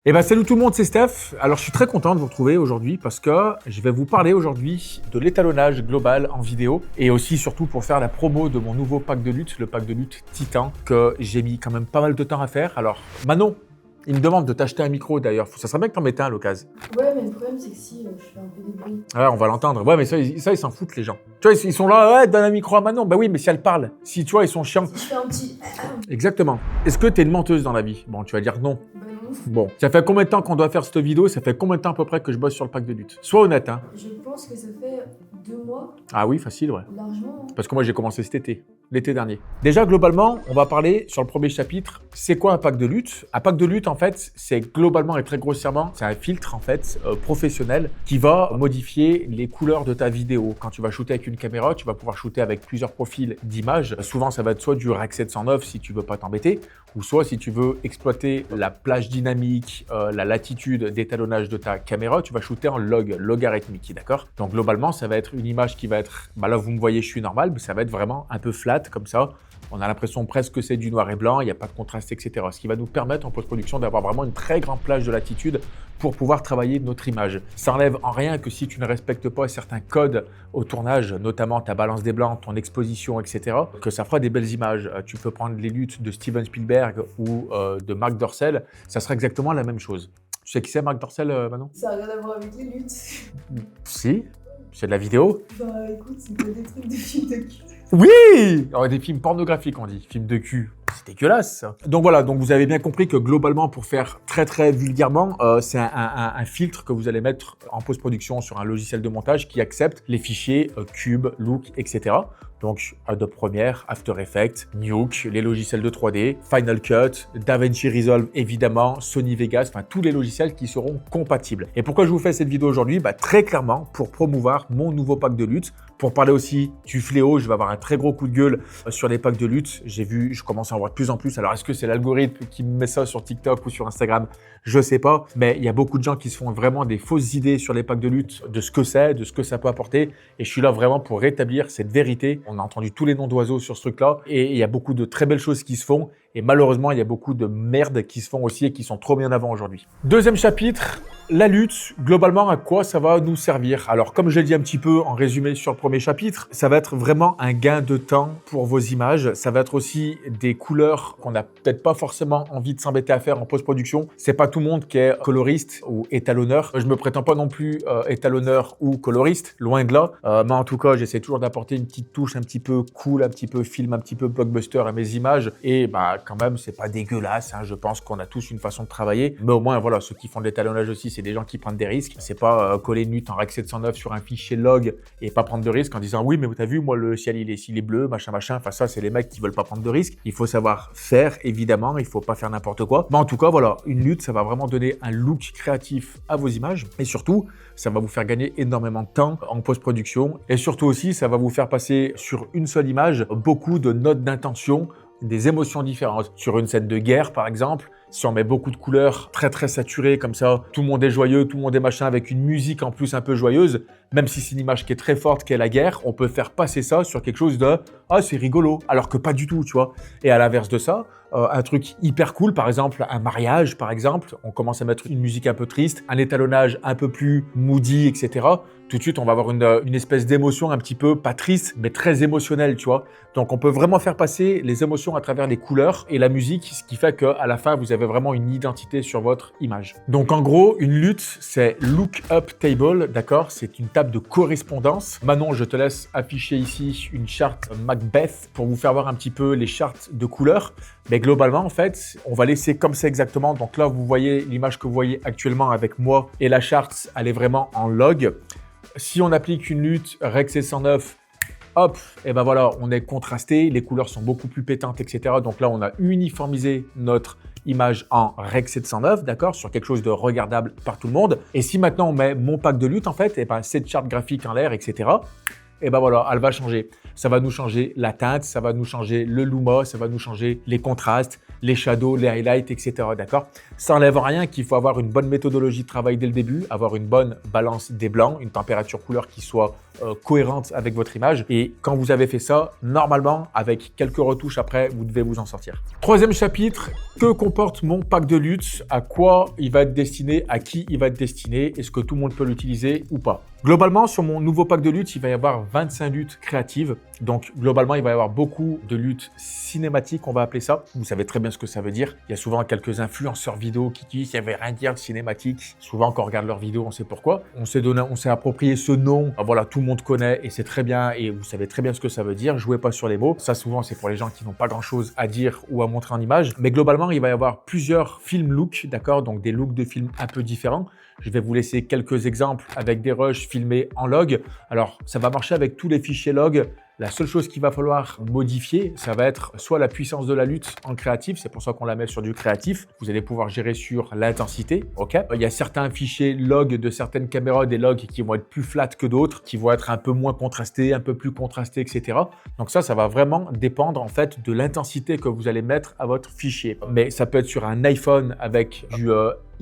Eh ben salut tout le monde, c'est Steph. Alors je suis très content de vous retrouver aujourd'hui parce que je vais vous parler aujourd'hui de l'étalonnage global en vidéo et aussi surtout pour faire la promo de mon nouveau pack de lutte, le pack de lutte Titan, que j'ai mis quand même pas mal de temps à faire. Alors Manon, il me demande de t'acheter un micro d'ailleurs, ça serait bien que t'en mettes un à l'occasion. Ouais, mais le problème c'est que si je fais un peu des bruits. Ouais, on va l'entendre. Ouais, mais ça ils s'en foutent les gens. Tu vois, ils sont là, ouais, donne un micro à Manon. Bah oui, mais si elle parle, si tu vois, ils sont chiants. Si je fais un petit. Exactement. Est-ce que t'es une menteuse dans la vie? Bon, tu vas dire non. Bah non. Bon, ça fait combien de temps qu'on doit faire cette vidéo? Ça fait combien de temps à peu près que je bosse sur le pack de lutte? Sois honnête, hein. Je pense que ça fait 2 mois, Ah oui, facile, ouais. largement. Parce que moi, j'ai commencé cet été, l'été dernier. Déjà, globalement, on va parler sur le premier chapitre, c'est quoi un pack de lutte? Un pack de lutte, en fait, c'est globalement et très grossièrement, c'est un filtre, en fait, professionnel qui va modifier les couleurs de ta vidéo. Quand tu vas shooter avec une caméra, tu vas pouvoir shooter avec plusieurs profils d'images. Souvent, ça va être soit du REC 709 si tu veux pas t'embêter, ou soit si tu veux exploiter la plage dynamique, la latitude d'étalonnage de ta caméra, tu vas shooter en logarithmique, d'accord? Donc globalement, ça va être une image qui va être, bah là vous me voyez, je suis normal, mais ça va être vraiment un peu flat comme ça. On a l'impression presque que c'est du noir et blanc, il n'y a pas de contraste, etc. Ce qui va nous permettre en post-production d'avoir vraiment une très grande plage de latitude pour pouvoir travailler notre image. Ça enlève en rien que si tu ne respectes pas certains codes au tournage, notamment ta balance des blancs, ton exposition, etc., que ça fera des belles images. Tu peux prendre les luttes de Steven Spielberg ou de Mark Dorcel, ça sera exactement la même chose. Tu sais qui c'est Mark Dorcel, Manon? Ça n'a rien à voir avec les luttes. Si, c'est de la vidéo. Bah écoute, c'est pas des trucs de films de cul. Oui! Alors, des films pornographiques, on dit. Films de cul. C'est dégueulasse, ça. Donc voilà, donc vous avez bien compris que globalement, pour faire très vulgairement, c'est un filtre que vous allez mettre en post-production sur un logiciel de montage qui accepte les fichiers Cube, Look, etc. Donc Adobe Premiere, After Effects, Nuke, les logiciels de 3D, Final Cut, DaVinci Resolve évidemment, Sony Vegas, enfin tous les logiciels qui seront compatibles. Et pourquoi je vous fais cette vidéo aujourd'hui? Bah, très clairement pour promouvoir mon nouveau pack de lutte, pour parler aussi du fléau. Je vais avoir un très gros coup de gueule sur les packs de lutte. J'ai vu, je commence à en voir de plus en plus. Alors est-ce que c'est l'algorithme qui me met ça sur TikTok ou sur Instagram? Je sais pas, mais il y a beaucoup de gens qui se font vraiment des fausses idées sur les packs de lutte, de ce que c'est, de ce que ça peut apporter. Et je suis là vraiment pour rétablir cette vérité. On a entendu tous les noms d'oiseaux sur ce truc-là et il y a beaucoup de très belles choses qui se font. Et malheureusement, il y a beaucoup de merde qui se font aussi et qui sont trop mis en avant aujourd'hui. Deuxième chapitre, la lutte, globalement, à quoi ça va nous servir? Alors, comme je l'ai dit un petit peu en résumé sur le premier chapitre, ça va être vraiment un gain de temps pour vos images. Ça va être aussi des couleurs qu'on n'a peut-être pas forcément envie de s'embêter à faire en post-production. C'est pas tout le monde qui est coloriste ou étalonneur. Je me prétends pas non plus étalonneur ou coloriste, loin de là. Mais en tout cas, j'essaie toujours d'apporter une petite touche un petit peu cool, un petit peu film, un petit peu blockbuster à mes images. Et bah, quand même, c'est pas dégueulasse. Hein. Je pense qu'on a tous une façon de travailler. Mais au moins, voilà, ceux qui font de l'étalonnage aussi, c'est des gens qui prennent des risques. C'est pas coller une lutte en REC 709 sur un fichier log et pas prendre de risques en disant oui, mais t'as vu, moi, le ciel, il est bleu, machin. Enfin, ça, c'est les mecs qui veulent pas prendre de risques. Il faut savoir faire, évidemment. Il faut pas faire n'importe quoi. Mais en tout cas, voilà, une lutte, ça va vraiment donner un look créatif à vos images. Et surtout, ça va vous faire gagner énormément de temps en post-production. Et surtout aussi, ça va vous faire passer sur une seule image beaucoup de notes d'intention, des émotions différentes. Sur une scène de guerre, par exemple, si on met beaucoup de couleurs très saturées comme ça, tout le monde est joyeux, tout le monde est machin, avec une musique en plus un peu joyeuse, même si c'est une image qui est très forte, qui est la guerre, on peut faire passer ça sur quelque chose de « Ah, c'est rigolo », alors que pas du tout, tu vois. Et à l'inverse de ça, un truc hyper cool, par exemple, un mariage, par exemple, on commence à mettre une musique un peu triste, un étalonnage un peu plus moody, etc. Tout de suite, on va avoir une espèce d'émotion un petit peu, pas triste, mais très émotionnelle, tu vois. Donc, on peut vraiment faire passer les émotions à travers les couleurs et la musique, ce qui fait qu'à la fin, vous avez vraiment une identité sur votre image. Donc, en gros, une lutte, c'est Look Up Table, d'accord? C'est une table de correspondance. Manon, je te laisse afficher ici une charte Macbeth pour vous faire voir un petit peu les chartes de couleurs. Mais globalement, en fait, on va laisser comme ça exactement. Donc là, vous voyez l'image que vous voyez actuellement avec moi et la charte, elle est vraiment en log. Si on applique une lutte REC 709, hop, et ben voilà, on est contrasté, les couleurs sont beaucoup plus pétantes, etc. Donc là, on a uniformisé notre image en REC 709, d'accord, sur quelque chose de regardable par tout le monde. Et si maintenant on met mon pack de lutte, en fait, et ben cette charte graphique en l'air, etc., et ben voilà, elle va changer. Ça va nous changer la teinte, ça va nous changer le luma, ça va nous changer les contrastes, les shadows, les highlights, etc. D'accord? Ça n'enlève rien qu'il faut avoir une bonne méthodologie de travail dès le début, avoir une bonne balance des blancs, une température couleur qui soit cohérente avec votre image. Et quand vous avez fait ça, normalement, avec quelques retouches après, vous devez vous en sortir. Troisième chapitre, que comporte mon pack de luxe? À quoi il va être destiné? À qui il va être destiné? Est-ce que tout le monde peut l'utiliser ou pas? Globalement, sur mon nouveau pack de lutte, il va y avoir 25 luttes créatives. Donc, globalement, il va y avoir beaucoup de luttes cinématiques, on va appeler ça. Vous savez très bien ce que ça veut dire. Il y a souvent quelques influenceurs vidéo qui disent qu'il n'y avait rien à dire de cinématique. Souvent, quand on regarde leurs vidéos, on sait pourquoi. On s'est approprié ce nom. Voilà, tout le monde connaît et c'est très bien et vous savez très bien ce que ça veut dire. Jouez pas sur les mots. Ça, souvent, c'est pour les gens qui n'ont pas grand-chose à dire ou à montrer en image. Mais globalement, il va y avoir plusieurs film looks, d'accord? Donc, des looks de films un peu différents. Je vais vous laisser quelques exemples avec des rushs filmés en log. Alors, ça va marcher avec tous les fichiers log. La seule chose qu'il va falloir modifier, ça va être soit la puissance de la lutte en créatif, c'est pour ça qu'on la met sur du créatif. Vous allez pouvoir gérer sur l'intensité, ok? Il y a certains fichiers log de certaines caméras, des logs qui vont être plus flat que d'autres, qui vont être un peu moins contrastés, un peu plus contrastés, etc. Donc ça va vraiment dépendre en fait de l'intensité que vous allez mettre à votre fichier. Mais ça peut être sur un iPhone avec du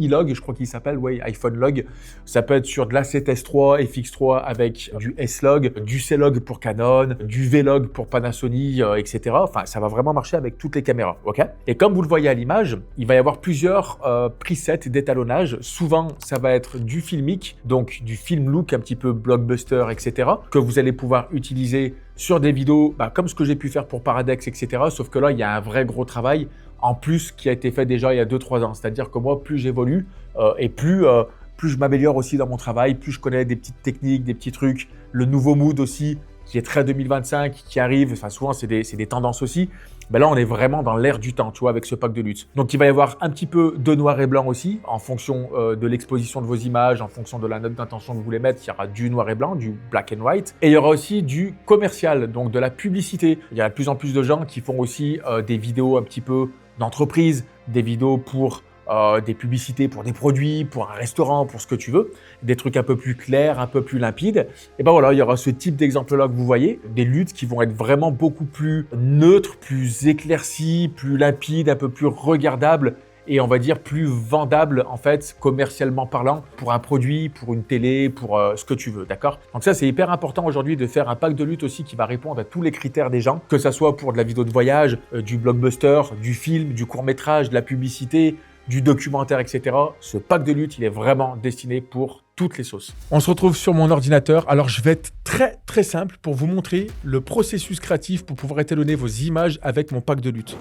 iLog, je crois qu'il s'appelle, oui, iPhone Log. Ça peut être sur de l'A7S3, FX3 avec du S-Log, du C-Log pour Canon, du V-Log pour Panasonic, etc. Enfin, ça va vraiment marcher avec toutes les caméras, ok? Et comme vous le voyez à l'image, il va y avoir plusieurs presets d'étalonnage. Souvent, ça va être du filmique, donc du film look un petit peu blockbuster, etc. que vous allez pouvoir utiliser sur des vidéos comme ce que j'ai pu faire pour Paradex, etc. Sauf que là, il y a un vrai gros travail en plus qui a été fait déjà il y a 2-3 ans. C'est-à-dire que moi, plus j'évolue et plus je m'améliore aussi dans mon travail, plus je connais des petites techniques, des petits trucs, le nouveau mood aussi qui est très 2025, qui arrive, enfin souvent c'est des tendances aussi. Ben là, on est vraiment dans l'ère du temps, tu vois, avec ce pack de luxe. Donc, il va y avoir un petit peu de noir et blanc aussi, en fonction de l'exposition de vos images, en fonction de la note d'intention que vous voulez mettre. Il y aura du noir et blanc, du black and white. Et il y aura aussi du commercial, donc de la publicité. Il y a de plus en plus de gens qui font aussi des vidéos un petit peu d'entreprise, des vidéos pour des publicités pour des produits, pour un restaurant, pour ce que tu veux, des trucs un peu plus clairs, un peu plus limpides. Et ben voilà, il y aura ce type d'exemple-là que vous voyez, des luttes qui vont être vraiment beaucoup plus neutres, plus éclaircies, plus limpides, un peu plus regardables et on va dire plus vendables en fait, commercialement parlant, pour un produit, pour une télé, pour ce que tu veux, d'accord? Donc ça, c'est hyper important aujourd'hui de faire un pack de lutte aussi qui va répondre à tous les critères des gens, que ça soit pour de la vidéo de voyage, du blockbuster, du film, du court-métrage, de la publicité, du documentaire, etc. Ce pack de lutte, il est vraiment destiné pour toutes les sauces. On se retrouve sur mon ordinateur. Alors, je vais être très simple pour vous montrer le processus créatif pour pouvoir étalonner vos images avec mon pack de lutte.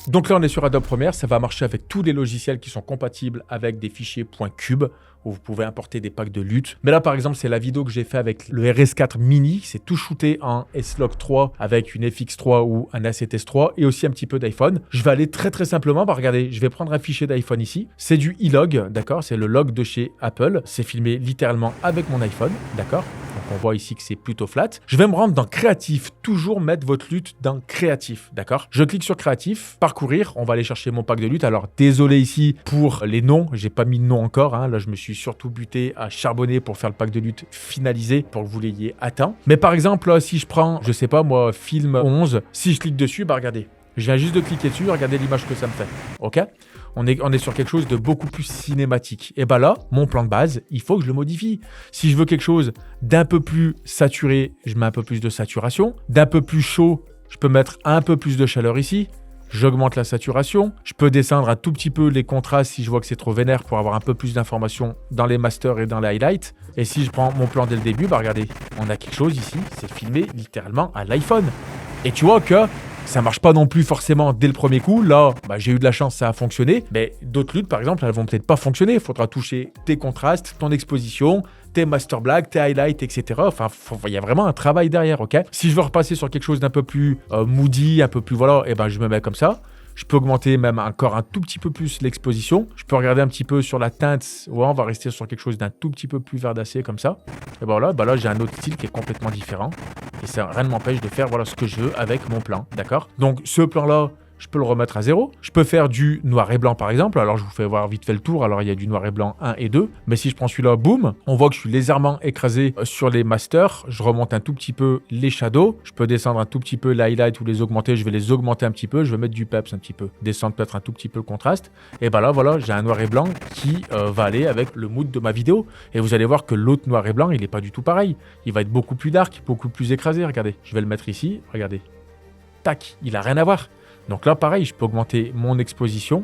Donc là, on est sur Adobe Premiere. Ça va marcher avec tous les logiciels qui sont compatibles avec des fichiers .cube où vous pouvez importer des packs de lutte. Mais là, par exemple, c'est la vidéo que j'ai fait avec le RS4 Mini. C'est tout shooté en S-Log 3 avec une FX3 ou un A7S3 et aussi un petit peu d'iPhone. Je vais aller très simplement. Regardez, je vais prendre un fichier d'iPhone ici. C'est du iLog, d'accord? C'est le log de chez Apple. C'est filmé littéralement avec mon iPhone, d'accord? Donc on voit ici que c'est plutôt flat. Je vais me rendre dans Créatif. Toujours mettre votre lutte dans Créatif, d'accord? Je clique sur Créatif, parcourir. On va aller chercher mon pack de lutte. Alors désolé ici pour les noms. J'ai pas mis de nom encore. Là, je me suis surtout buté à charbonner pour faire le pack de lutte finalisé pour que vous l'ayez atteint. Mais par exemple, là, si je prends, je sais pas moi, film 11, si je clique dessus, regardez. Je viens juste de cliquer dessus, regardez l'image que ça me fait. Ok? On est sur quelque chose de beaucoup plus cinématique. Et là, mon plan de base, il faut que je le modifie. Si je veux quelque chose d'un peu plus saturé, je mets un peu plus de saturation. D'un peu plus chaud, je peux mettre un peu plus de chaleur ici. J'augmente la saturation. Je peux descendre un tout petit peu les contrastes si je vois que c'est trop vénère pour avoir un peu plus d'informations dans les masters et dans les highlights. Et si je prends mon plan dès le début, regardez, on a quelque chose ici, c'est filmé littéralement à l'iPhone. Et tu vois que ça marche pas non plus forcément dès le premier coup. Là, j'ai eu de la chance, ça a fonctionné. Mais d'autres luttes, par exemple, elles vont peut-être pas fonctionner. Il faudra toucher tes contrastes, ton exposition, tes master black, tes highlights, etc. Enfin, il y a vraiment un travail derrière, ok? Si je veux repasser sur quelque chose d'un peu plus moody, un peu plus voilà, je me mets comme ça. Je peux augmenter même encore un tout petit peu plus l'exposition. Je peux regarder un petit peu sur la teinte. Ouais, on va rester sur quelque chose d'un tout petit peu plus verdacé comme ça. Et là, j'ai un autre style qui est complètement différent. Et ça, rien ne m'empêche de faire ce que je veux avec mon plan, d'accord? Donc, ce plan-là, je peux le remettre à 0. Je peux faire du noir et blanc par exemple. Alors je vous fais voir vite fait le tour. Alors il y a du noir et blanc 1 et 2. Mais si je prends celui-là, boum, on voit que je suis légèrement écrasé sur les masters. Je remonte un tout petit peu les shadows. Je peux descendre un tout petit peu les highlights ou les augmenter. Je vais les augmenter un petit peu. Je vais mettre du peps un petit peu. Descendre peut-être un tout petit peu le contraste. Et ben là, voilà, j'ai un noir et blanc qui va aller avec le mood de ma vidéo. Et vous allez voir que l'autre noir et blanc, il n'est pas du tout pareil. Il va être beaucoup plus dark, beaucoup plus écrasé. Regardez, je vais le mettre ici. Regardez. Tac, il n'a rien à voir. Donc là, pareil, je peux augmenter mon exposition,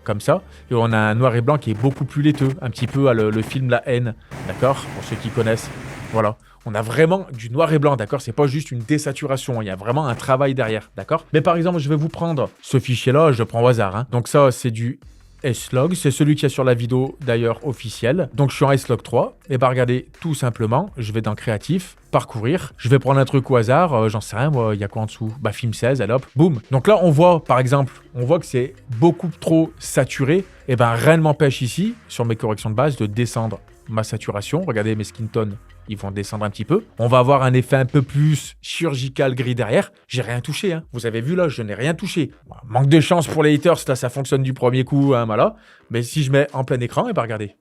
comme ça. Et on a un noir et blanc qui est beaucoup plus laiteux, un petit peu le film La Haine, d'accord? Pour ceux qui connaissent. Voilà. On a vraiment du noir et blanc, d'accord? C'est pas juste une désaturation, il y a vraiment un travail derrière, d'accord? Mais par exemple, je vais vous prendre ce fichier-là, je le prends au hasard. Hein. Donc ça, c'est du S-Log, c'est celui qui est sur la vidéo d'ailleurs officielle. Donc je suis en S-Log 3. Et bah regardez, tout simplement, je vais dans Créatif, Parcourir. Je vais prendre un truc au hasard, j'en sais rien, moi, il y a quoi en dessous? Bah film 16, allez hop, boum. Donc là, on voit, par exemple, on voit que c'est beaucoup trop saturé. Et ben rien ne m'empêche ici, sur mes corrections de base, de descendre ma saturation. Regardez mes skin tones, ils vont descendre un petit peu. On va avoir un effet un peu plus chirurgical gris derrière. J'ai rien touché, hein. Vous avez vu là, je n'ai rien touché. Bon, manque de chance pour les haters, là, ça fonctionne du premier coup, hein, voilà. Mais si je mets en plein écran, et ben regardez.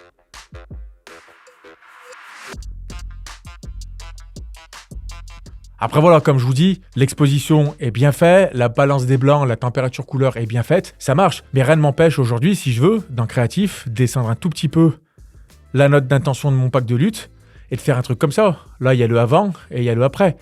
Après voilà, comme je vous dis, l'exposition est bien faite, la balance des blancs, la température couleur est bien faite, ça marche. Mais rien ne m'empêche aujourd'hui, si je veux, dans Créatif, descendre un tout petit peu la note d'intention de mon pack de lutte et de faire un truc comme ça. Là, il y a le avant et il y a le après.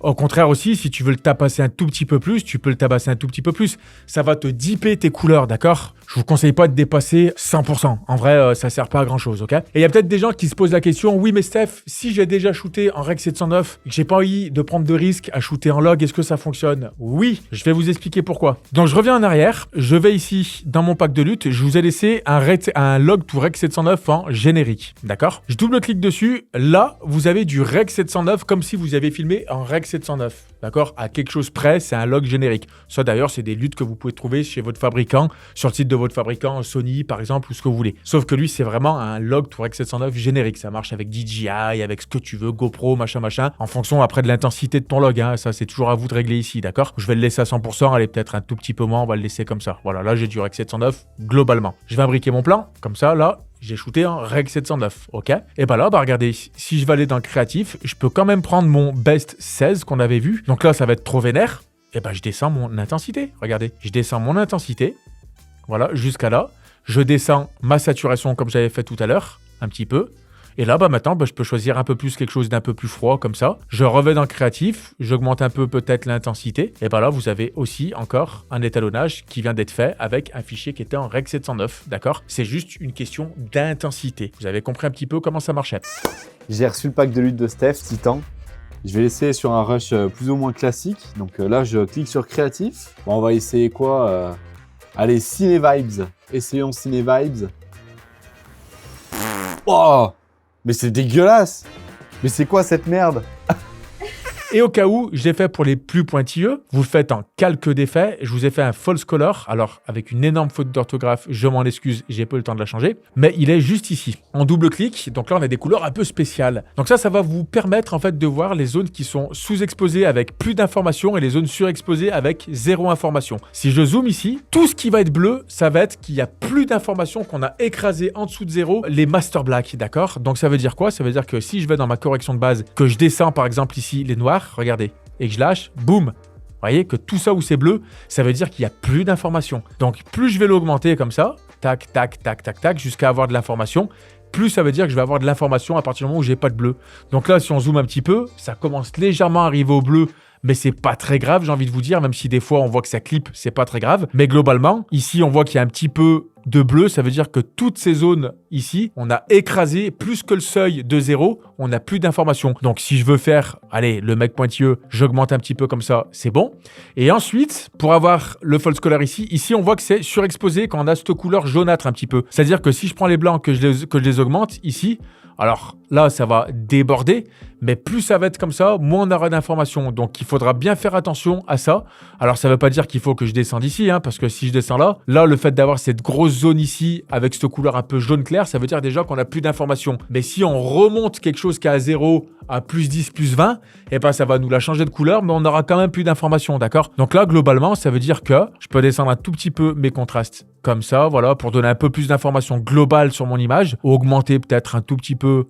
Au contraire aussi, si tu veux le tabasser un tout petit peu plus, tu peux le tabasser un tout petit peu plus. Ça va te dipper tes couleurs, d'accord? Je vous conseille pas de dépasser 100%. En vrai, ça sert pas à grand chose, ok? Et il y a peut-être des gens qui se posent la question, oui mais Steph, si j'ai déjà shooté en Rec 709 et que j'ai pas envie de prendre de risques à shooter en log, est-ce que ça fonctionne? Oui, je vais vous expliquer pourquoi. Donc je reviens en arrière, je vais ici dans mon pack de lutte, je vous ai laissé un log to Rec 709 en générique, d'accord? Je double-clique dessus, là vous avez du Rec 709 comme si vous avez filmé en Rec 709. D'accord? À quelque chose près, c'est un log générique. Ça d'ailleurs, c'est des luttes que vous pouvez trouver chez votre fabricant, sur le site de votre fabricant, Sony par exemple, ou ce que vous voulez. Sauf que lui, c'est vraiment un log to Rec 709 générique. Ça marche avec DJI, avec ce que tu veux, GoPro, machin, en fonction après de l'intensité de ton log. Hein. Ça, c'est toujours à vous de régler ici, d'accord? Je vais le laisser à 100%, allez peut-être un tout petit peu moins, on va le laisser comme ça. Voilà, là j'ai du Rec 709 globalement. Je vais imbriquer mon plan, comme ça, là, j'ai shooté en Rec 709, ok? Et bah là, bah regardez, si je vais aller dans le créatif, je peux quand même prendre mon best 16 qu'on avait vu. Donc là, ça va être trop vénère. Et bah je descends mon intensité, regardez. Je descends mon intensité, voilà, jusqu'à là. Je descends ma saturation comme j'avais fait tout à l'heure, un petit peu. Et là, bah maintenant, bah, je peux choisir un peu plus quelque chose d'un peu plus froid, comme ça. Je reviens dans le créatif, j'augmente un peu peut-être l'intensité. Et bah là, vous avez aussi encore un étalonnage qui vient d'être fait avec un fichier qui était en Rec 709, d'accord? C'est juste une question d'intensité. Vous avez compris un petit peu comment ça marchait. J'ai reçu le pack de lutte de Steph, Titan. Je vais l'essayer sur un rush plus ou moins classique. Donc là, je clique sur créatif. Bon, on va essayer quoi? Allez, Ciné Vibes. Essayons Ciné Vibes. Oh! Mais c'est dégueulasse! Mais c'est quoi cette merde? Et au cas où, je l'ai fait pour les plus pointilleux, vous le faites en calque d'effet. Je vous ai fait un false color. Alors, avec une énorme faute d'orthographe, je m'en excuse, j'ai pas eu le temps de la changer. Mais il est juste ici. En double-clic, donc là, on a des couleurs un peu spéciales. Donc ça va vous permettre en fait de voir les zones qui sont sous-exposées avec plus d'informations et les zones surexposées avec zéro information. Si je zoome ici, tout ce qui va être bleu, ça va être qu'il y a plus d'informations, qu'on a écrasé en dessous de zéro les master black, d'accord? Donc ça veut dire quoi? Ça veut dire que si je vais dans ma correction de base, que je descends par exemple ici les noirs, regardez, et que je lâche, boum. Vous voyez que tout ça où c'est bleu, ça veut dire qu'il n'y a plus d'informations. Donc plus je vais l'augmenter comme ça, tac, tac, tac, tac, tac, jusqu'à avoir de l'information, plus ça veut dire que je vais avoir de l'information à partir du moment où j'ai pas de bleu. Donc là, si on zoome un petit peu, ça commence légèrement à arriver au bleu, mais c'est pas très grave, j'ai envie de vous dire, même si des fois on voit que ça clip, c'est pas très grave. Mais globalement, ici on voit qu'il y a un petit peu de bleu, ça veut dire que toutes ces zones ici, on a écrasé plus que le seuil de 0, on n'a plus d'informations. Donc si je veux faire, allez, le mec pointilleux, j'augmente un petit peu comme ça, c'est bon. Et ensuite, pour avoir le false color ici on voit que c'est surexposé quand on a cette couleur jaunâtre un petit peu. C'est-à-dire que si je prends les blancs, que je les augmente ici, alors là, ça va déborder, Mais plus ça va être comme ça, moins on aura d'informations. Donc, il faudra bien faire attention à ça. Alors, ça ne veut pas dire qu'il faut que je descende ici, hein, parce que si je descends là, le fait d'avoir cette grosse zone ici, avec cette couleur un peu jaune clair, ça veut dire déjà qu'on n'a plus d'informations. Mais si on remonte quelque chose qui est à 0 à plus 10, plus 20, eh ben, ça va nous la changer de couleur, mais on aura quand même plus d'informations, d'accord? Donc là, globalement, ça veut dire que je peux descendre un tout petit peu mes contrastes. Comme ça, voilà, pour donner un peu plus d'informations globales sur mon image, augmenter peut-être un tout petit peu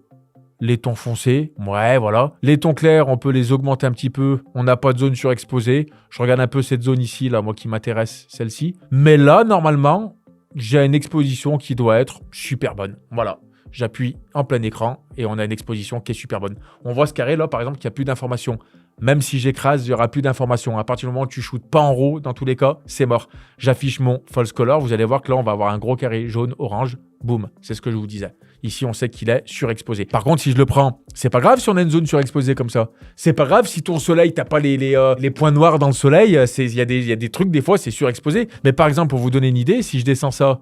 les tons foncés, ouais, voilà. Les tons clairs, on peut les augmenter un petit peu. On n'a pas de zone surexposée. Je regarde un peu cette zone ici, là, moi qui m'intéresse, celle-ci. Mais là, normalement, j'ai une exposition qui doit être super bonne. Voilà. J'appuie en plein écran et on a une exposition qui est super bonne. On voit ce carré là, par exemple, qu'il n'y a plus d'informations. Même si j'écrase, il n'y aura plus d'informations. À partir du moment où tu shootes pas en RAW, dans tous les cas, c'est mort. J'affiche mon false color. Vous allez voir que là, on va avoir un gros carré jaune, orange. Boum, c'est ce que je vous disais. Ici, on sait qu'il est surexposé. Par contre, si je le prends, c'est pas grave si on a une zone surexposée comme ça. C'est pas grave si ton soleil, t'as pas les points noirs dans le soleil. Il y a des trucs, des fois, c'est surexposé. Mais par exemple, pour vous donner une idée, si je descends ça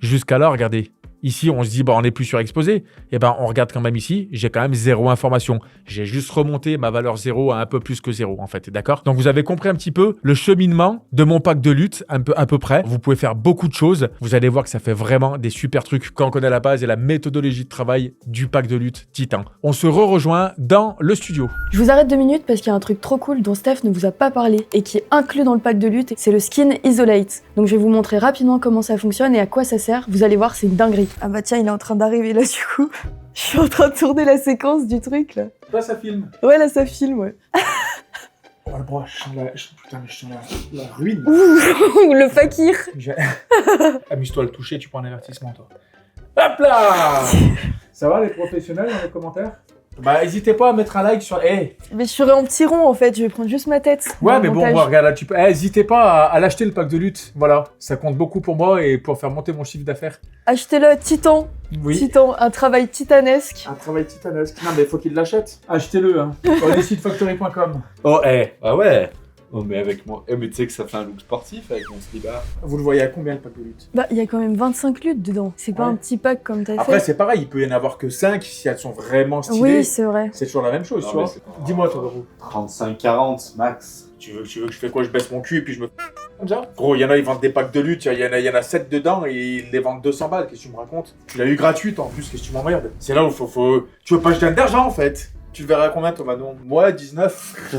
jusqu'à là, regardez. Ici, on se dit, on n'est plus surexposé. Et ben, on regarde quand même ici, j'ai quand même 0 information. J'ai juste remonté ma valeur 0 à un peu plus que 0, en fait. D'accord? Donc, vous avez compris un petit peu le cheminement de mon pack de lutte, à peu près. Vous pouvez faire beaucoup de choses. Vous allez voir que ça fait vraiment des super trucs quand on connaît la base et la méthodologie de travail du pack de lutte Titan. On se rejoint dans le studio. Je vous arrête 2 minutes parce qu'il y a un truc trop cool dont Steph ne vous a pas parlé et qui est inclus dans le pack de lutte, c'est le Skin Isolate. Donc je vais vous montrer rapidement comment ça fonctionne et à quoi ça sert. Vous allez voir, c'est une dinguerie. Ah bah tiens, il est en train d'arriver là du coup. Je suis en train de tourner la séquence du truc là. Là, ça filme. Ouais, là ça filme, ouais. Oh, le bras, je sens la ruine. Ouh, le fakir. Amuse-toi à le toucher, tu prends un avertissement, toi. Hop là. Ça va, les professionnels, dans les commentaires? Bah, n'hésitez pas à mettre un like sur... Mais je ferai en petit rond en fait, je vais prendre juste ma tête. Ouais, mais bon, regarde là, tu peux... n'hésitez pas à l'acheter, le pack de lutte. Voilà, ça compte beaucoup pour moi et pour faire monter mon chiffre d'affaires. Achetez-le, Titan. Oui. Titan, un travail titanesque. Un travail titanesque. Non, mais il faut qu'il l'achète. Achetez-le, hein. Sur lesitefactory.com. Oh, Ah ouais. Oh, mais avec moi. Mais tu sais que ça fait un look sportif avec mon slibard. Vous le voyez à combien, le pack de lutte? Bah, il y a quand même 25 luttes dedans. C'est pas Ouais. un petit pack comme t'as fait. Après, c'est pareil, il peut y en avoir que 5 si elles sont vraiment stylées. Oui, c'est vrai. C'est toujours la même chose, Non, tu mais vois. c'est pas- Dis-moi, toi, Dorou. 35-40 max. Tu veux que je fais quoi? Je baisse mon cul et puis je me... Comme ça? Gros, il y en a, ils vendent des packs de lutte, il y en a 7 dedans et ils les vendent 200 balles, qu'est-ce que tu me racontes? Tu l'as eu gratuite en plus, qu'est-ce que tu m'emmerdes? C'est là où faut... Tu veux pas que je donne d'argent en fait? Tu le verras à combien, Thomas? Non. Moi, 19.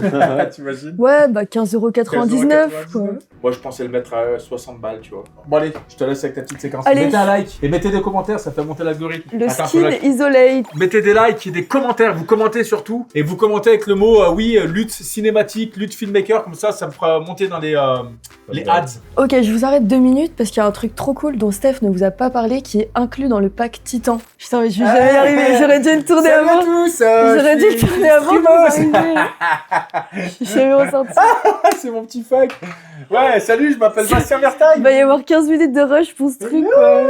T'imagines? Ouais, bah 15,99 €, quoi. Moi, je pensais le mettre à 60 balles, tu vois. Bon, allez, je te laisse avec ta petite séquence. Allez. Mettez un like et mettez des commentaires, ça fait monter l'algorithme. Le Attends, Skin faut Isolate. mettez des likes et des commentaires, vous commentez surtout. Et vous commentez avec le mot, lutte cinématique, lutte filmmaker, comme ça me fera monter dans les ads. Ok, je vous arrête 2 minutes parce qu'il y a un truc trop cool dont Steph ne vous a pas parlé qui est inclus dans le pack Titan. Putain, mais je vais jamais y arriver, j'aurais dû le tourner Salut avant. à tous, J'aurais dû le tourner avant de Streameuse. vous arriver. Je suis jamais ressortie. C'est mon petit fuck. Ouais, salut, je m'appelle Bastien Vertaille. Il va y avoir 15 minutes de rush pour ce truc, quoi.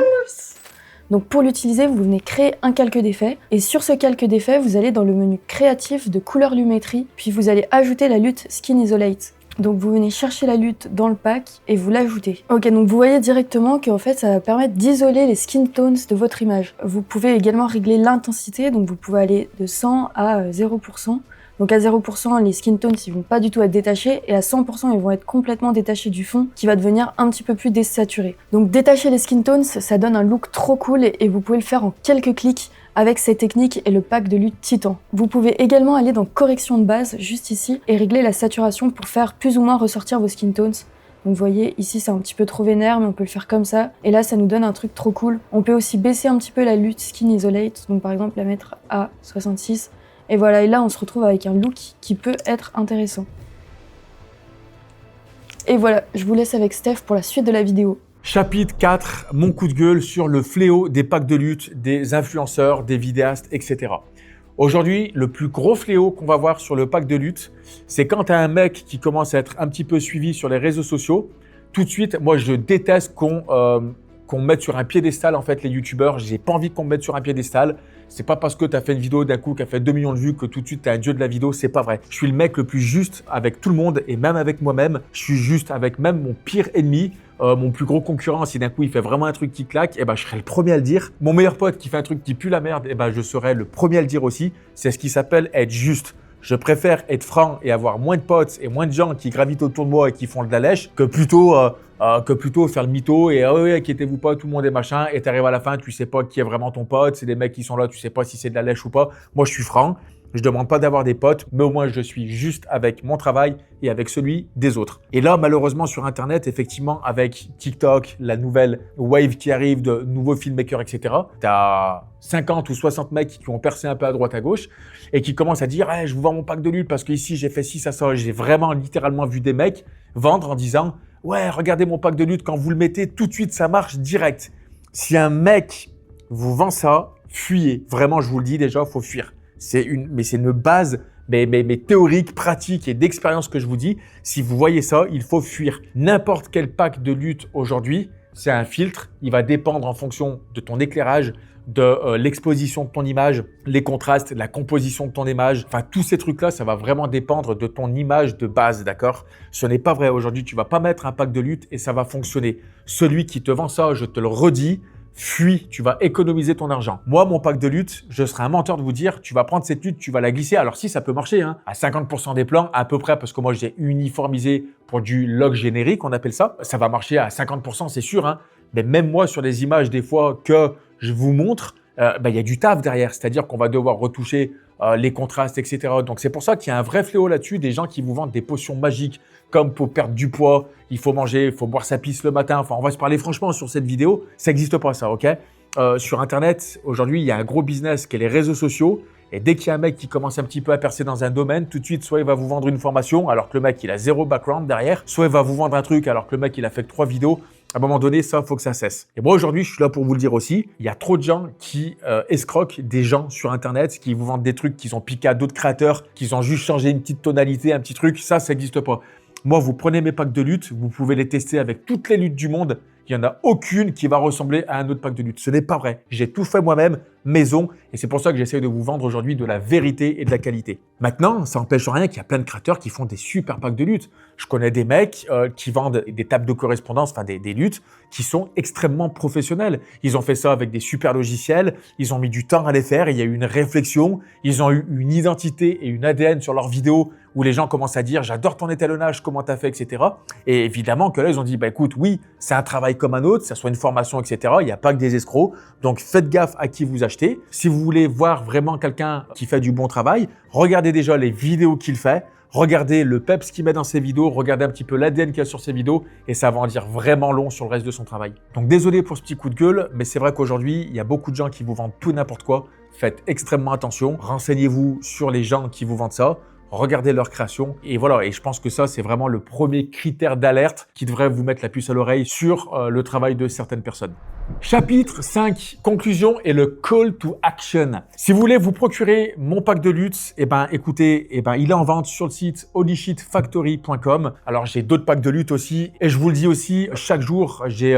Donc pour l'utiliser, vous venez créer un calque d'effet. Et sur ce calque d'effet, vous allez dans le menu créatif de couleur lumétrie, puis vous allez ajouter la lutte Skin Isolate. Donc vous venez chercher la lutte dans le pack et vous l'ajoutez. Ok, donc vous voyez directement qu'en fait ça va permettre d'isoler les skin tones de votre image. Vous pouvez également régler l'intensité, donc vous pouvez aller de 100 à 0%. Donc à 0%, les skin tones ils vont pas du tout être détachés et à 100% ils vont être complètement détachés du fond qui va devenir un petit peu plus désaturé. Donc détacher les skin tones, ça donne un look trop cool et vous pouvez le faire en quelques clics avec ces techniques et le pack de lutte Titan. Vous pouvez également aller dans correction de base juste ici et régler la saturation pour faire plus ou moins ressortir vos skin tones. Donc vous voyez, ici c'est un petit peu trop vénère, mais on peut le faire comme ça. Et là, ça nous donne un truc trop cool. On peut aussi baisser un petit peu la lutte Skin Isolate, donc par exemple la mettre à 66. Et voilà, et là on se retrouve avec un look qui peut être intéressant. Et voilà, je vous laisse avec Steph pour la suite de la vidéo. Chapitre 4, mon coup de gueule sur le fléau des packs de lutte, des influenceurs, des vidéastes, etc. Aujourd'hui, le plus gros fléau qu'on va voir sur le pack de lutte, c'est quand tu as un mec qui commence à être un petit peu suivi sur les réseaux sociaux. Tout de suite, moi je déteste qu'on mette sur un piédestal en fait les youtubeurs. J'ai pas envie qu'on me mette sur un piédestal. C'est pas parce que tu as fait une vidéo d'un coup qui a fait 2 millions de vues que tout de suite tu es un dieu de la vidéo, c'est pas vrai. Je suis le mec le plus juste avec tout le monde et même avec moi-même. Je suis juste avec même mon pire ennemi. mon plus gros concurrent, si d'un coup il fait vraiment un truc qui claque, eh ben, je serai le premier à le dire. Mon meilleur pote qui fait un truc qui pue la merde, eh ben, je serai le premier à le dire aussi. C'est ce qui s'appelle être juste. Je préfère être franc et avoir moins de potes et moins de gens qui gravitent autour de moi et qui font de la lèche que plutôt faire le mytho et oui, inquiétez-vous pas, tout le monde est machin et t'arrives à la fin, tu sais pas qui est vraiment ton pote, c'est des mecs qui sont là, tu sais pas si c'est de la lèche ou pas. Moi, je suis franc. Je demande pas d'avoir des potes, mais au moins je suis juste avec mon travail et avec celui des autres. Et là, malheureusement, sur Internet, effectivement, avec TikTok, la nouvelle wave qui arrive de nouveaux filmmakers, etc., tu as 50 ou 60 mecs qui ont percé un peu à droite à gauche et qui commencent à dire hey, « je vous vends mon pack de lutte parce qu'ici, j'ai fait ci, ça. » J'ai vraiment littéralement vu des mecs vendre en disant « ouais, regardez mon pack de lutte, quand vous le mettez, tout de suite, ça marche direct. » Si un mec vous vend ça, fuyez. Vraiment, je vous le dis déjà, il faut fuir. C'est une base mais théorique, pratique et d'expérience que je vous dis. Si vous voyez ça, il faut fuir. N'importe quel pack de lutte aujourd'hui, c'est un filtre. Il va dépendre en fonction de ton éclairage, de l'exposition de ton image, les contrastes, la composition de ton image. Enfin, tous ces trucs-là, ça va vraiment dépendre de ton image de base, d'accord? Ce n'est pas vrai aujourd'hui. Tu vas pas mettre un pack de lutte et ça va fonctionner. Celui qui te vend ça, je te le redis, fuis, tu vas économiser ton argent. Moi, mon pack de lutte, je serais un menteur de vous dire, tu vas prendre cette lutte, tu vas la glisser. Alors si, ça peut marcher, hein, à 50% des plans, à peu près, parce que moi, j'ai uniformisé pour du log générique, on appelle ça. Ça va marcher à 50%, c'est sûr, hein. Mais même moi, sur les images, des fois, que je vous montre, il y a du taf derrière. C'est-à-dire qu'on va devoir retoucher les contrastes, etc. Donc, c'est pour ça qu'il y a un vrai fléau là-dessus, des gens qui vous vendent des potions magiques, comme pour perdre du poids, il faut manger, il faut boire sa pisse le matin. Enfin, on va se parler franchement sur cette vidéo. Ça n'existe pas, ça, ok? Sur Internet, aujourd'hui, il y a un gros business qui est les réseaux sociaux. Et dès qu'il y a un mec qui commence un petit peu à percer dans un domaine, tout de suite, soit il va vous vendre une formation alors que le mec, il a zéro background derrière, soit il va vous vendre un truc alors que le mec, il a fait que 3 vidéos. À un moment donné, ça, faut que ça cesse. Et moi, aujourd'hui, je suis là pour vous le dire aussi. Il y a trop de gens qui escroquent des gens sur Internet, qui vous vendent des trucs qu'ils ont piqué à d'autres créateurs, qu'ils ont juste changé une petite tonalité, un petit truc. Ça n'existe pas. Moi, vous prenez mes packs de lutte, vous pouvez les tester avec toutes les luttes du monde. Il n'y en a aucune qui va ressembler à un autre pack de lutte. Ce n'est pas vrai. J'ai tout fait moi-même, maison, et c'est pour ça que j'essaie de vous vendre aujourd'hui de la vérité et de la qualité. Maintenant, ça n'empêche rien qu'il y a plein de créateurs qui font des super packs de lutte. Je connais des mecs qui vendent des tables de correspondance, enfin des luttes, qui sont extrêmement professionnels. Ils ont fait ça avec des super logiciels, ils ont mis du temps à les faire, il y a eu une réflexion, ils ont eu une identité et une ADN sur leurs vidéos où les gens commencent à dire « j'adore ton étalonnage, comment t'as fait, etc. » Et évidemment que là, ils ont dit « bah écoute, oui, c'est un travail comme un autre, ça soit une formation, etc. Il n'y a pas que des escrocs, donc faites gaffe à qui vous achetez. Si vous voulez voir vraiment quelqu'un qui fait du bon travail, regardez déjà les vidéos qu'il fait, regardez le peps qu'il met dans ses vidéos, regardez un petit peu l'ADN qu'il y a sur ses vidéos et ça va en dire vraiment long sur le reste de son travail. Donc désolé pour ce petit coup de gueule, mais c'est vrai qu'aujourd'hui, il y a beaucoup de gens qui vous vendent tout et n'importe quoi. Faites extrêmement attention, renseignez-vous sur les gens qui vous vendent ça. Regardez leur création et voilà, et je pense que ça c'est vraiment le premier critère d'alerte qui devrait vous mettre la puce à l'oreille sur le travail de certaines personnes. Chapitre 5, conclusion et le call to action. Si vous voulez vous procurer mon pack de lutte, écoutez, il est en vente sur le site holyshitfactory.com. Alors j'ai d'autres packs de lutte aussi et je vous le dis aussi, chaque jour j'ai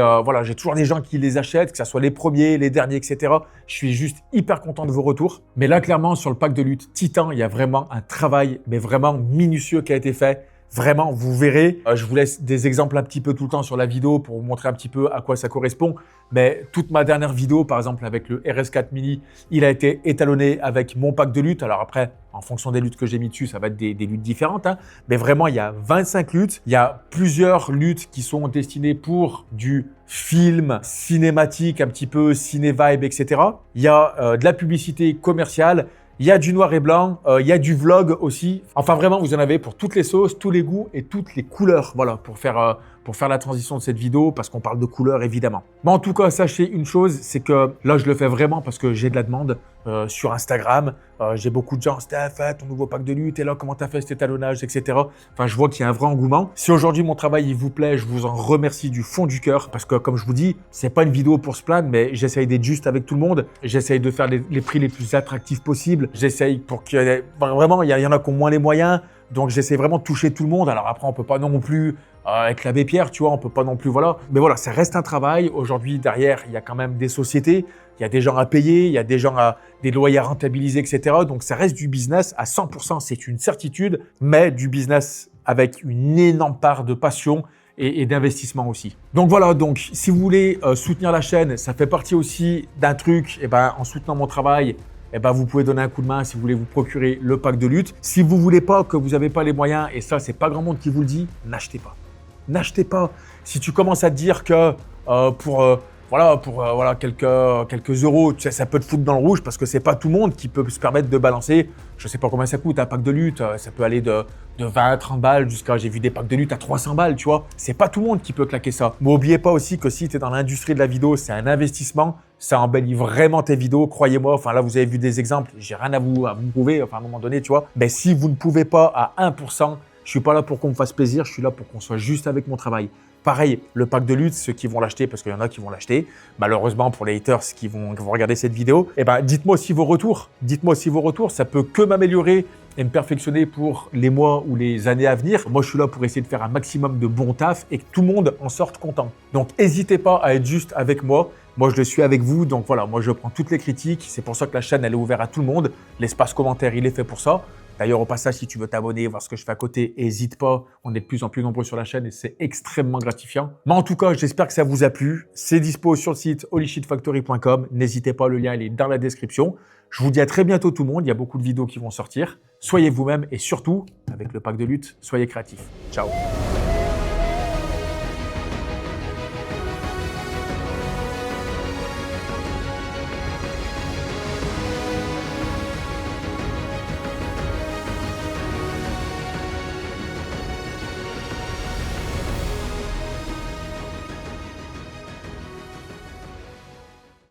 toujours des gens qui les achètent, que ce soit les premiers, les derniers, etc. Je suis juste hyper content de vos retours. Mais là clairement sur le pack de lutte Titan, il y a vraiment un travail mais vraiment minutieux qui a été fait. Vraiment, vous verrez. Je vous laisse des exemples un petit peu tout le temps sur la vidéo pour vous montrer un petit peu à quoi ça correspond. Mais toute ma dernière vidéo, par exemple avec le RS4 Mini, il a été étalonné avec mon pack de lutte. Alors après, en fonction des luttes que j'ai mis dessus, ça va être des luttes différentes. Hein. Mais vraiment, il y a 25 luttes. Il y a plusieurs luttes qui sont destinées pour du film, cinématique, un petit peu ciné-vibe, etc. Il y a de la publicité commerciale. Il y a du noir et blanc, il y a du vlog aussi. Enfin vraiment, vous en avez pour toutes les sauces, tous les goûts et toutes les couleurs. Voilà, pour faire la transition de cette vidéo, parce qu'on parle de couleurs évidemment. Mais en tout cas, sachez une chose, c'est que là, je le fais vraiment parce que j'ai de la demande sur Instagram. J'ai beaucoup de gens, Steph, ton nouveau pack de lutte, et là, comment t'as fait cet étalonnage, etc. Enfin, je vois qu'il y a un vrai engouement. Si aujourd'hui mon travail il vous plaît, je vous en remercie du fond du cœur, parce que comme je vous dis, c'est pas une vidéo pour se plaindre, mais j'essaye d'être juste avec tout le monde. J'essaye de faire les prix les plus attractifs possibles. J'essaye pour qu'il y ait vraiment, il y en a qui ont moins les moyens. Donc, j'essaie vraiment de toucher tout le monde. Alors après, on peut pas non plus avec l'abbé Pierre, tu vois, on peut pas non plus, voilà. Mais voilà, ça reste un travail. Aujourd'hui, derrière, il y a quand même des sociétés, il y a des gens à payer, il y a des gens des loyers à rentabiliser, etc. Donc, ça reste du business à 100%, c'est une certitude, mais du business avec une énorme part de passion et d'investissement aussi. Donc voilà, donc si vous voulez soutenir la chaîne, ça fait partie aussi d'un truc, et ben en soutenant mon travail, et ben vous pouvez donner un coup de main si vous voulez vous procurer le pack de lutte. Si vous voulez pas, que vous n'avez pas les moyens, et ça c'est pas grand monde qui vous le dit, n'achetez pas. N'achetez pas. Si tu commences à te dire que pour quelques euros, tu sais, ça peut te foutre dans le rouge parce que c'est pas tout le monde qui peut se permettre de balancer, je sais pas combien ça coûte, un pack de lutte, ça peut aller de 20 à 30 balles jusqu'à, j'ai vu des packs de lutte à 300 balles, tu vois. C'est pas tout le monde qui peut claquer ça. Mais n'oubliez pas aussi que si tu es dans l'industrie de la vidéo, c'est un investissement, ça embellit vraiment tes vidéos, croyez-moi. Enfin là, vous avez vu des exemples, j'ai rien à vous prouver, enfin à un moment donné, tu vois. Mais si vous ne pouvez pas à 1%, je suis pas là pour qu'on me fasse plaisir, je suis là pour qu'on soit juste avec mon travail. Pareil, le pack de lutte, ceux qui vont l'acheter, parce qu'il y en a qui vont l'acheter, malheureusement pour les haters qui vont regarder cette vidéo, eh ben, dites-moi aussi vos retours. Dites-moi aussi vos retours, ça peut que m'améliorer et me perfectionner pour les mois ou les années à venir. Moi, je suis là pour essayer de faire un maximum de bon taf et que tout le monde en sorte content. Donc, n'hésitez pas à être juste avec moi. Moi, je le suis avec vous. Donc voilà, moi, je prends toutes les critiques. C'est pour ça que la chaîne, elle est ouverte à tout le monde. L'espace commentaire, il est fait pour ça. D'ailleurs, au passage, si tu veux t'abonner, voir ce que je fais à côté, n'hésite pas. On est de plus en plus nombreux sur la chaîne et c'est extrêmement gratifiant. Mais en tout cas, j'espère que ça vous a plu. C'est dispo sur le site holyshitfactory.com. N'hésitez pas, le lien il est dans la description. Je vous dis à très bientôt tout le monde. Il y a beaucoup de vidéos qui vont sortir. Soyez vous-même et surtout, avec le pack de lutte, soyez créatifs. Ciao.